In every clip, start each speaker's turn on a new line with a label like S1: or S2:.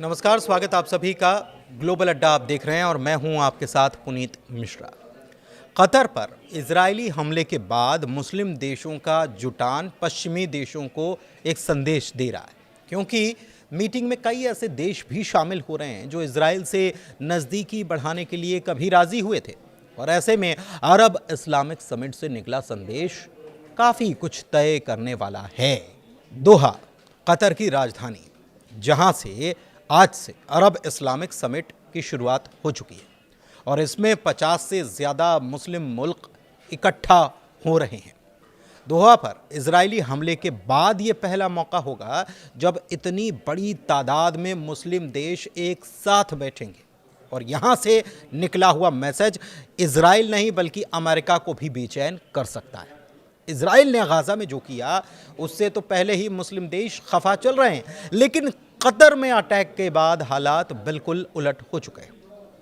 S1: नमस्कार, स्वागत आप सभी का। ग्लोबल अड्डा आप देख रहे हैं और मैं हूं आपके साथ पुनीत मिश्रा। कतर पर इजरायली हमले के बाद मुस्लिम देशों का जुटान पश्चिमी देशों को एक संदेश दे रहा है, क्योंकि मीटिंग में कई ऐसे देश भी शामिल हो रहे हैं जो इजराइल से नज़दीकी बढ़ाने के लिए कभी राजी हुए थे। और ऐसे में अरब इस्लामिक समिट से निकला संदेश काफ़ी कुछ तय करने वाला है। दोहा, कतर की राजधानी, जहां से आज से अरब इस्लामिक समिट की शुरुआत हो चुकी है और इसमें 50 से ज़्यादा मुस्लिम मुल्क इकट्ठा हो रहे हैं। दोहा पर इजरायली हमले के बाद ये पहला मौका होगा जब इतनी बड़ी तादाद में मुस्लिम देश एक साथ बैठेंगे और यहाँ से निकला हुआ मैसेज इजराइल नहीं बल्कि अमेरिका को भी बेचैन कर सकता है। इजराइल ने गाजा में जो किया उससे तो पहले ही मुस्लिम देश खफा चल रहे हैं, लेकिन कतर में अटैक के बाद हालात बिल्कुल उलट हो चुके हैं।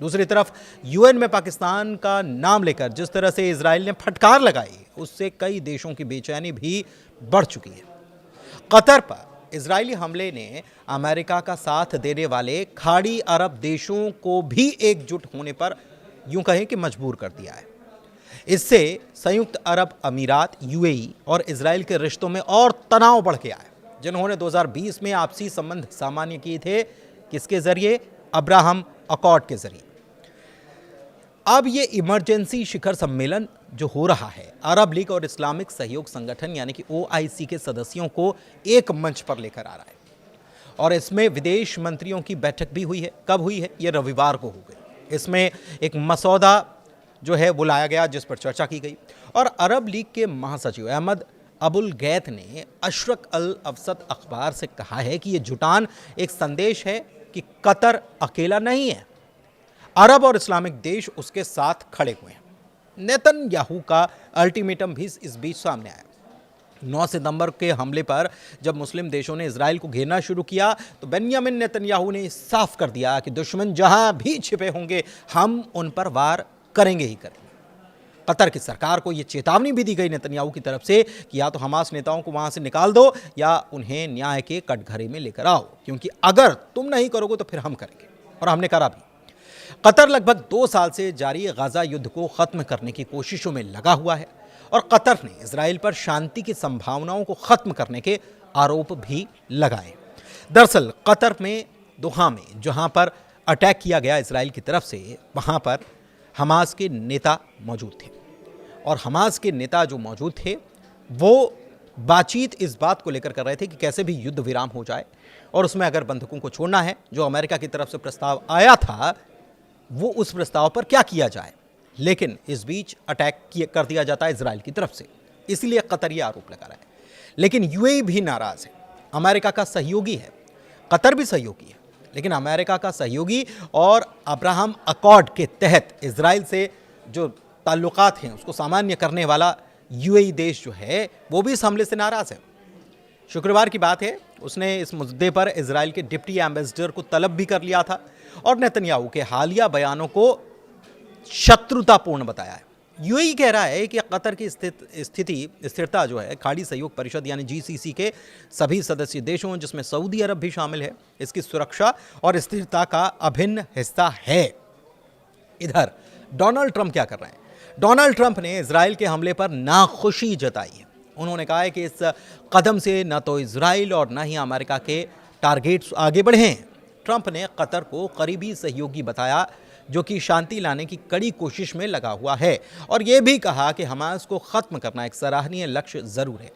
S1: दूसरी तरफ यूएन में पाकिस्तान का नाम लेकर जिस तरह से इजराइल ने फटकार लगाई, उससे कई देशों की बेचैनी भी बढ़ चुकी है। कतर पर इजरायली हमले ने अमेरिका का साथ देने वाले खाड़ी अरब देशों को भी एकजुट होने पर यूं कहें कि मजबूर कर दिया है। इससे संयुक्त अरब अमीरात यूएई और इजराइल के रिश्तों में और तनाव बढ़ गया है, जिन्होंने 2020 में आपसी संबंध सामान्य किए थे। किसके जरिए? अब्राहम अकॉर्ड के जरिए। अब ये इमरजेंसी शिखर सम्मेलन जो हो रहा है, अरब लीग और इस्लामिक सहयोग संगठन यानी कि ओआईसी के सदस्यों को एक मंच पर लेकर आ रहा है और इसमें विदेश मंत्रियों की बैठक भी हुई है। कब हुई है? ये रविवार को हो गई। इसमें एक मसौदा जो है बुलाया गया जिस पर चर्चा की गई और अरब लीग के महासचिव अहमद अबुल गैत ने अशरक अल अवसत अखबार से कहा है कि ये जुटान एक संदेश है कि कतर अकेला नहीं है, अरब और इस्लामिक देश उसके साथ खड़े हुए हैं। नेतन्याहू का अल्टीमेटम भी इस बीच सामने आया। 9 सितंबर के हमले पर जब मुस्लिम देशों ने इजराइल को घेरना शुरू किया तो बेंयामिन नेतन्याहू ने साफ कर दिया कि दुश्मन जहां भी छिपे होंगे हम उन पर वार करेंगे ही करेंगे। कतर की सरकार को यह चेतावनी भी दी गई नेतन्याहू की तरफ से कि या तो हमास नेताओं को वहां से निकाल दो या उन्हें न्याय के कटघरे में लेकर आओ, क्योंकि अगर तुम नहीं करोगे तो फिर हम करेंगे। और हमने करा भी। कतर लगभग 2 साल से जारी गाजा युद्ध को खत्म करने की कोशिशों में लगा हुआ है और कतर ने इजराइल पर शांति की संभावनाओं को खत्म करने के आरोप भी लगाए। दरअसल कतर में दोहा में जहां पर अटैक किया गया इजराइल की तरफ से, वहां पर हमास के नेता मौजूद थे और हमास के नेता जो मौजूद थे वो बातचीत इस बात को लेकर कर रहे थे कि कैसे भी युद्ध विराम हो जाए और उसमें अगर बंधकों को छोड़ना है, जो अमेरिका की तरफ से प्रस्ताव आया था, वो उस प्रस्ताव पर क्या किया जाए। लेकिन इस बीच अटैक कर दिया जाता है इजराइल की तरफ से, इसलिए कतर ये आरोप लगा रहा है। लेकिन यूएई भी नाराज है, अमेरिका का सहयोगी है, कतर भी सहयोगी है, लेकिन अमेरिका का सहयोगी और अब्राहम अकॉर्ड के तहत इजराइल से जो ताल्लुकात हैं उसको सामान्य करने वाला यूएई देश जो है वो भी इस हमले से नाराज है। शुक्रवार की बात है, उसने इस मुद्दे पर इजराइल के डिप्टी एम्बेसडर को तलब भी कर लिया था और नेतन्याहू के हालिया बयानों को शत्रुतापूर्ण बताया है। यूएई कह रहा है कि कतर की स्थिरता जो है खाड़ी सहयोग परिषद यानी जीसीसी के सभी सदस्य देशों जिसमें सऊदी अरब भी शामिल है, इसकी सुरक्षा और स्थिरता का अभिन्न हिस्सा है। इधर डोनाल्ड ट्रंप क्या कर रहे हैं? डोनाल्ड ट्रंप ने इजराइल के हमले पर नाखुशी जताई है। उन्होंने कहा है कि इस कदम से न तो इजराइल और न ही अमेरिका के टारगेट्स आगे बढ़े हैं। ट्रंप ने कतर को करीबी सहयोगी बताया जो कि शांति लाने की कड़ी कोशिश में लगा हुआ है और यह भी कहा कि हमास को ख़त्म करना एक सराहनीय लक्ष्य ज़रूर है।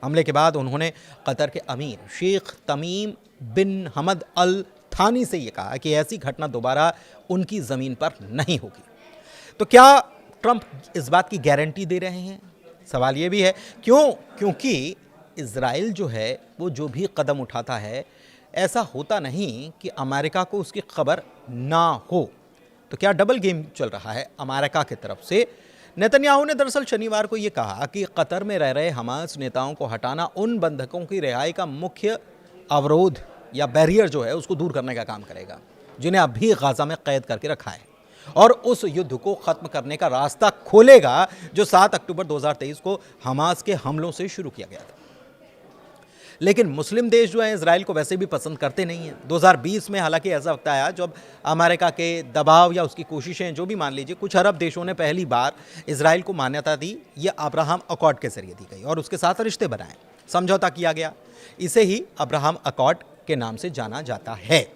S1: हमले के बाद उन्होंने कतर के अमीर शेख तमीम बिन हमद अल थानी से यह कहा कि ऐसी घटना दोबारा उनकी ज़मीन पर नहीं होगी। तो क्या ट्रंप इस बात की गारंटी दे रहे हैं? सवाल ये भी है क्यों? क्योंकि इजराइल जो है वो जो भी कदम उठाता है, ऐसा होता नहीं कि अमेरिका को उसकी खबर ना हो। तो क्या डबल गेम चल रहा है अमेरिका की तरफ से? नेतन्याहू ने दरअसल शनिवार को ये कहा कि कतर में रह रहे हमास नेताओं को हटाना उन बंधकों की रिहाई का मुख्य अवरोध या बैरियर जो है उसको दूर करने का काम करेगा, जिन्हें अभी गाजा में कैद करके रखा है, और उस युद्ध को खत्म करने का रास्ता खोलेगा जो 7 अक्टूबर 2023 को हमास के हमलों से शुरू किया गया था। लेकिन मुस्लिम देश जो हैं इजराइल को वैसे भी पसंद करते नहीं हैं। 2020 में हालांकि ऐसा वक्त आया जब अमेरिका के दबाव या उसकी कोशिशें जो भी मान लीजिए, कुछ अरब देशों ने पहली बार इजराइल को मान्यता दी। ये अब्राहम अकॉर्ड के जरिए दी गई और उसके साथ रिश्ते बनाए, समझौता किया गया। इसे ही अब्राहम अकॉर्ड के नाम से जाना जाता है।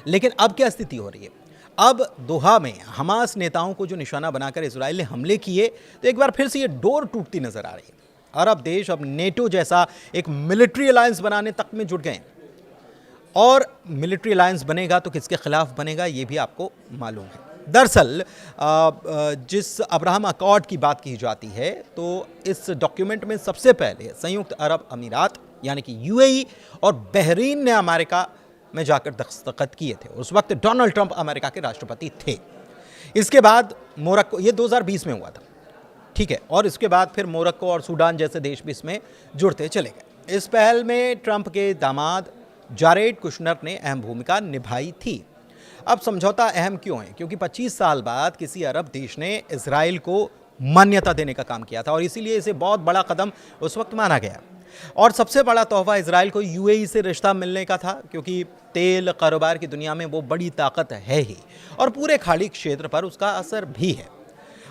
S1: लेकिन अब क्या स्थिति हो रही है? अब दोहा में हमास नेताओं को जो निशाना बनाकर इजराइल ने हमले किए, तो एक बार फिर से ये डोर टूटती नजर आ रही है। अरब देश अब नेटो जैसा एक मिलिट्री अलायंस बनाने तक में जुट गए हैं, और मिलिट्री अलायंस बनेगा तो किसके खिलाफ बनेगा ये भी आपको मालूम है। दरअसल जिस अब्राहम अकॉर्ड की बात की जाती है, तो इस डॉक्यूमेंट में सबसे पहले संयुक्त अरब अमीरात यानी कि यूएई और बहरीन ने अमेरिका में जाकर दस्तखत किए थे। उस वक्त डोनाल्ड ट्रंप अमेरिका के राष्ट्रपति थे। इसके बाद मोरक्को, ये 2020 में हुआ था, ठीक है, और इसके बाद फिर मोरक्को और सूडान जैसे देश भी इसमें जुड़ते चले गए। इस पहल में ट्रंप के दामाद जारेड कुशनर ने अहम भूमिका निभाई थी। अब समझौता अहम क्यों है? क्योंकि 25 साल बाद किसी अरब देश ने इजराइल को मान्यता देने का काम किया था, और इसीलिए इसे बहुत बड़ा कदम उस वक्त माना गया। और सबसे बड़ा तोहफा इजराइल को यूएई से रिश्ता मिलने का था, क्योंकि तेल कारोबार की दुनिया में वो बड़ी ताकत है ही, और पूरे खाड़ी क्षेत्र पर उसका असर भी है।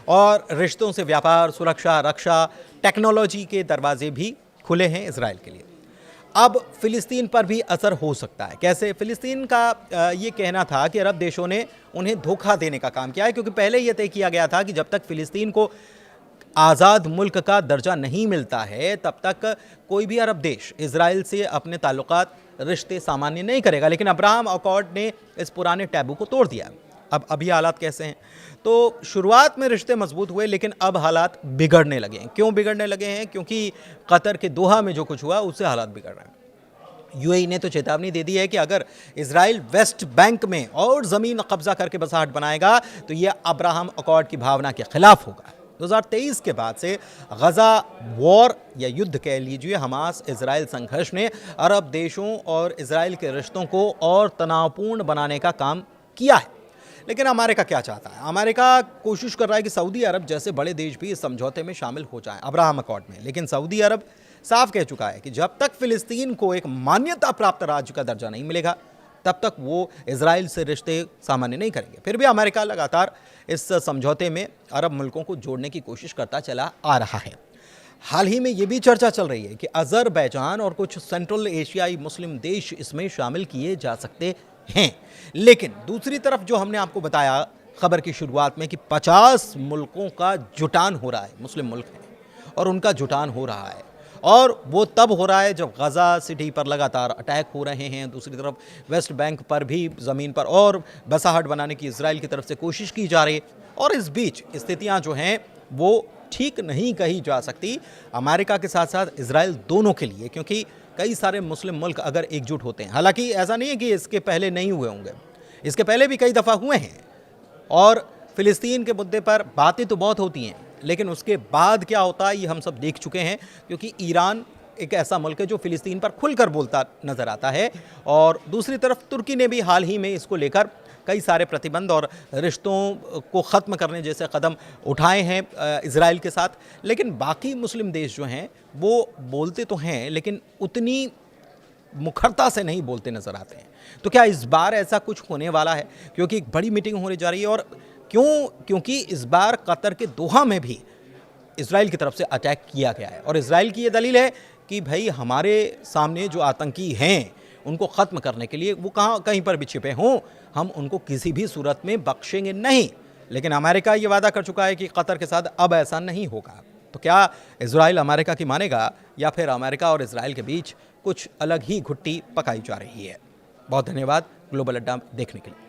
S1: और रिश्तों से व्यापार, सुरक्षा, रक्षा, टेक्नोलॉजी के दरवाजे भी खुले हैं इजराइल के लिए। अब फिलिस्तीन पर भी असर हो सकता है। कैसे? फिलिस्तीन का ये कहना था कि अरब देशों ने उन्हें धोखा देने का काम किया है, क्योंकि पहले यह तय किया गया था कि जब तक फिलिस्तीन को आज़ाद मुल्क का दर्जा नहीं मिलता है, तब तक कोई भी अरब देश इजराइल से अपने ताल्लुकात, रिश्ते सामान्य नहीं करेगा। लेकिन अब्राहम अकॉर्ड ने इस पुराने टैबू को तोड़ दिया। अब अभी हालात कैसे हैं? तो शुरुआत में रिश्ते मजबूत हुए, लेकिन अब हालात बिगड़ने लगे हैं। क्यों बिगड़ने लगे हैं? क्योंकि कतर के दोहा में जो कुछ हुआ उससे हालात बिगड़ रहे हैं। यूएई ने तो चेतावनी दे दी है कि अगर इजराइल वेस्ट बैंक में और ज़मीन कब्जा करके बसाहट बनाएगा तो यह अब्राहम अकॉर्ड की भावना के खिलाफ होगा। 2023 के बाद से गजा वॉर या युद्ध कह लीजिए, हमास इजराइल संघर्ष ने अरब देशों और इजराइल के रिश्तों को और तनावपूर्ण बनाने का काम किया है। लेकिन अमेरिका क्या चाहता है? अमेरिका कोशिश कर रहा है कि सऊदी अरब जैसे बड़े देश भी इस समझौते में शामिल हो जाएं, अब्राहम अकॉर्ड में। लेकिन सऊदी अरब साफ कह चुका है कि जब तक फिलिस्तीन को एक मान्यता प्राप्त राज्य का दर्जा नहीं मिलेगा, तब तक वो इजराइल से रिश्ते सामान्य नहीं करेंगे। फिर भी अमेरिका लगातार इस समझौते में अरब मुल्कों को जोड़ने की कोशिश करता चला आ रहा है। हाल ही में ये भी चर्चा चल रही है कि अजरबैजान और कुछ सेंट्रल एशियाई मुस्लिम देश इसमें शामिल किए जा सकते हैं। लेकिन दूसरी तरफ जो हमने आपको बताया खबर की शुरुआत में कि 50 मुल्कों का जुटान हो रहा है, मुस्लिम मुल्क हैं और उनका जुटान हो रहा है, और वो तब हो रहा है जब गजा सिटी पर लगातार अटैक हो रहे हैं। दूसरी तरफ वेस्ट बैंक पर भी ज़मीन पर और बसाहट बनाने की इजराइल की तरफ से कोशिश की जा रही है। और इस बीच स्थितियां जो हैं वो ठीक नहीं कही जा सकती अमेरिका के साथ साथ इजराइल दोनों के लिए, क्योंकि कई सारे मुस्लिम मुल्क अगर एकजुट होते हैं, हालांकि ऐसा नहीं है कि इसके पहले नहीं हुए होंगे, इसके पहले भी कई दफ़ा हुए हैं, और फिलिस्तीन के मुद्दे पर बातें तो बहुत होती हैं, लेकिन उसके बाद क्या होता है ये हम सब देख चुके हैं। क्योंकि ईरान एक ऐसा मुल्क है जो फिलिस्तीन पर खुलकर बोलता नज़र आता है, और दूसरी तरफ तुर्की ने भी हाल ही में इसको लेकर कई सारे प्रतिबंध और रिश्तों को ख़त्म करने जैसे कदम उठाए हैं इजराइल के साथ। लेकिन बाकी मुस्लिम देश जो हैं वो बोलते तो हैं, लेकिन उतनी मुखरता से नहीं बोलते नज़र आते हैं। तो क्या इस बार ऐसा कुछ होने वाला है? क्योंकि एक बड़ी मीटिंग होने जा रही है, और क्योंकि इस बार कतर के दोहा में भी इजराइल की तरफ से अटैक किया गया है, और इजराइल की ये दलील है कि भाई हमारे सामने जो आतंकी हैं उनको ख़त्म करने के लिए वो कहीं पर भी छिपे हों, हम उनको किसी भी सूरत में बख्शेंगे नहीं। लेकिन अमेरिका ये वादा कर चुका है कि कतर के साथ अब ऐसा नहीं होगा। तो क्या इजराइल अमेरिका की मानेगा, या फिर अमेरिका और इजराइल के बीच कुछ अलग ही घुट्टी पकाई जा रही है? बहुत धन्यवाद ग्लोबल अड्डा देखने के लिए।